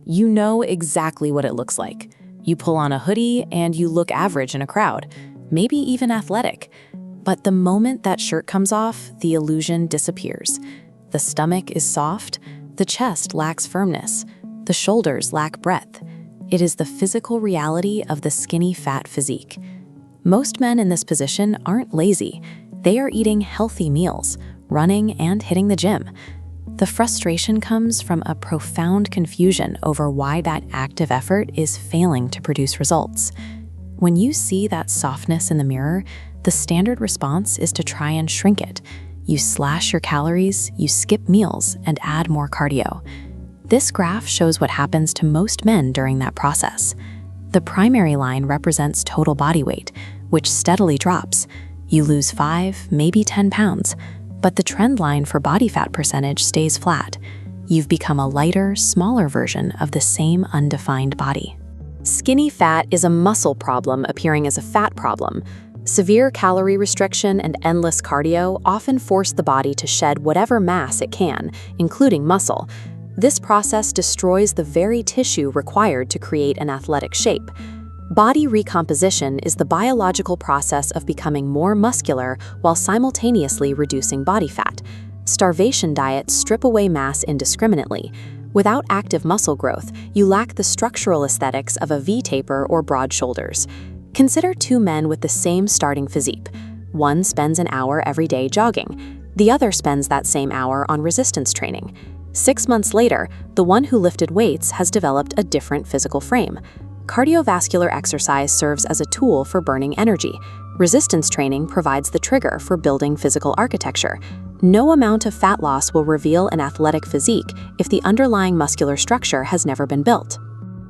You know exactly what it looks like. You pull on a hoodie and you look average in a crowd, maybe even athletic. But the moment that shirt comes off, the illusion disappears. The stomach is soft, the chest lacks firmness, the shoulders lack breadth. It is the physical reality of the skinny fat physique. Most men in this position aren't lazy. They are eating healthy meals, running and hitting the gym. The frustration comes from a profound confusion over why that active effort is failing to produce results. When you see that softness in the mirror, the standard response is to try and shrink it. You slash your calories, you skip meals, and add more cardio. This graph shows what happens to most men during that process. The primary line represents total body weight, which steadily drops. You lose 5, maybe 10 pounds, but the trend line for body fat percentage stays flat. You've become a lighter, smaller version of the same undefined body. Skinny fat is a muscle problem appearing as a fat problem. Severe calorie restriction and endless cardio often force the body to shed whatever mass it can, including muscle. This process destroys the very tissue required to create an athletic shape. Body recomposition is the biological process of becoming more muscular while simultaneously reducing body fat. Starvation diets strip away mass indiscriminately. Without active muscle growth, you lack the structural aesthetics of a V-taper or broad shoulders. Consider two men with the same starting physique. One spends an hour every day jogging. The other spends that same hour on resistance training. 6 months later, the one who lifted weights has developed a different physical frame. Cardiovascular exercise serves as a tool for burning energy. Resistance training provides the trigger for building physical architecture. No amount of fat loss will reveal an athletic physique if the underlying muscular structure has never been built.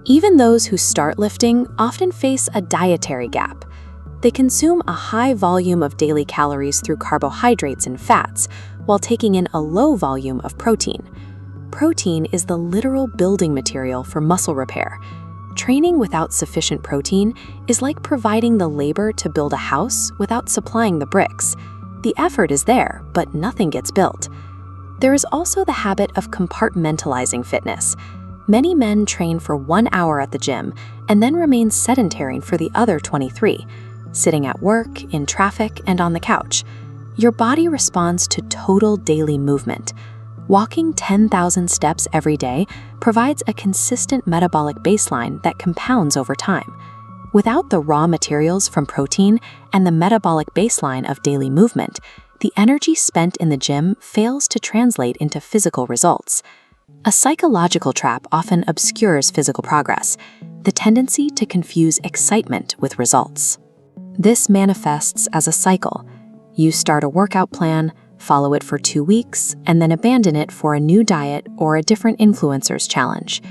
Even those who start lifting often face a dietary gap. They consume a high volume of daily calories through carbohydrates and fats, while taking in a low volume of protein. Protein is the literal building material for muscle repair. Training without sufficient protein is like providing the labor to build a house without supplying the bricks. The effort is there, but nothing gets built. There is also the habit of compartmentalizing fitness. Many men train for 1 hour at the gym and then remain sedentary for the other 23, sitting at work, in traffic, and on the couch. Your body responds to total daily movement. Walking 10,000 steps every day provides a consistent metabolic baseline that compounds over time. Without the raw materials from protein and the metabolic baseline of daily movement, the energy spent in the gym fails to translate into physical results. A psychological trap often obscures physical progress, the tendency to confuse excitement with results. This manifests as a cycle. You start a workout plan, follow it for 2 weeks, and then abandon it for a new diet or a different influencer's challenge.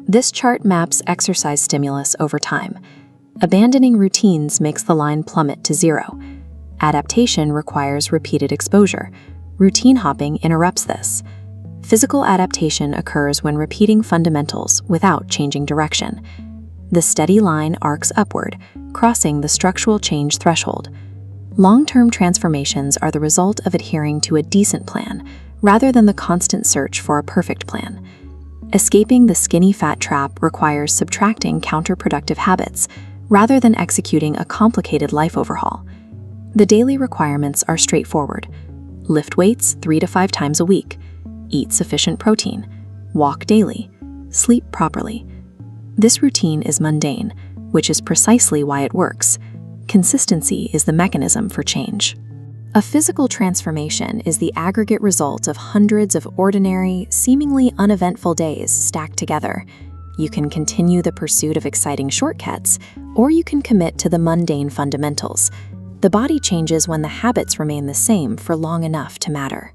This chart maps exercise stimulus over time. Abandoning routines makes the line plummet to 0. Adaptation requires repeated exposure. Routine hopping interrupts this. Physical adaptation occurs when repeating fundamentals without changing direction. The steady line arcs upward, crossing the structural change threshold. Long-term transformations are the result of adhering to a decent plan, rather than the constant search for a perfect plan. Escaping the skinny fat trap requires subtracting counterproductive habits, rather than executing a complicated life overhaul. The daily requirements are straightforward. Lift weights 3 to 5 times a week. Eat sufficient protein. Walk daily. Sleep properly. This routine is mundane, which is precisely why it works. Consistency is the mechanism for change. A physical transformation is the aggregate result of hundreds of ordinary, seemingly uneventful days stacked together. You can continue the pursuit of exciting shortcuts, or you can commit to the mundane fundamentals. The body changes when the habits remain the same for long enough to matter.